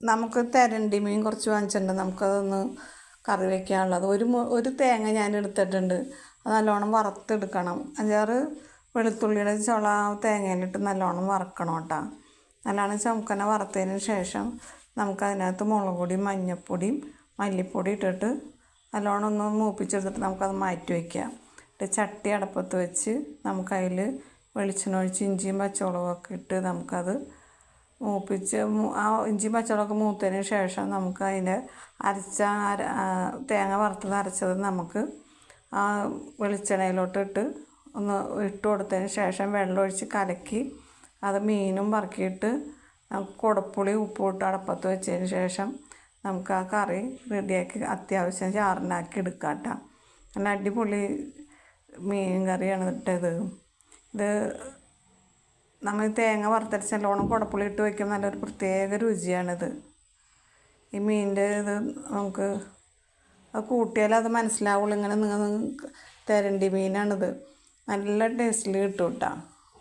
നമുക്ക് തെരണ്ടി മീൻ കുറച്ച് വാങ്ങിച്ചിട്ടുണ്ട്. നമുക്കതൊന്ന് കറി വയ്ക്കാനുള്ളത്. ഒരു തേങ്ങ ഞാൻ എടുത്തിട്ടുണ്ട്. അത് നല്ലോണം വറുത്തെടുക്കണം. 5-6 വെളുത്തുള്ളിയുടെ ചുള തേങ്ങയിലിട്ട് നല്ലോണം വറക്കണം കേട്ടോ. നല്ലോണം ചുമക്കനെ വറുത്തതിന് ശേഷം നമുക്കതിനകത്ത് മുളക് പൊടിയും മഞ്ഞൾപ്പൊടിയും മല്ലിപ്പൊടി ഇട്ടിട്ട് നല്ലോണം ഒന്ന് മൂപ്പിച്ചെടുത്തിട്ട് നമുക്കത് മാറ്റി വയ്ക്കാം. ചട്ടി അടപ്പത്ത് വെച്ച് നമുക്കതിൽ വെളിച്ചെണ്ണ ഒഴിച്ച് ഇഞ്ചിയും പച്ചമുളകൊക്കെ ഇട്ട് നമുക്കത് മൂപ്പിച്ച് ആ ഇഞ്ചിയും പച്ചമുളകൊക്കെ മൂത്തതിന് ശേഷം നമുക്ക് അതിൻ്റെ തേങ്ങ വറുത്തത് അരച്ചത് നമുക്ക് ആ വെളിച്ചെണ്ണയിലോട്ട് ഒന്ന് ഇട്ട് കൊടുത്തതിന് ശേഷം വെള്ളമൊഴിച്ച് കലക്കി അത് മീനും പറക്കിയിട്ട് നമുക്ക് കുടപ്പുളി ഉപ്പിട്ട് അടപ്പത്ത് വെച്ചതിന് ശേഷം നമുക്ക് ആ കറി റെഡിയാക്കി അത്യാവശ്യം ചാറിനാക്കി എടുക്കാം കേട്ടോ. നല്ല അടിപൊളി മീൻ കറിയാണ് ഇട്ടത്. ഇത് നമ്മൾ തേങ്ങ വറുത്തരച്ച് നല്ലോണം കുടപ്പുളി ഇട്ട് വയ്ക്കുമ്പോൾ നല്ലൊരു പ്രത്യേക രുചിയാണിത്. ഈ മീനിൻ്റെ ഇത് നമുക്ക് അത് കൂട്ടിയാൽ അത് മനസ്സിലാവുള്ളൂ. ഇങ്ങനെ നിങ്ങൾ തെരണ്ടി മീനാണിത്. നല്ല ടേസ്റ്റിൽ കിട്ടും കേട്ടോ.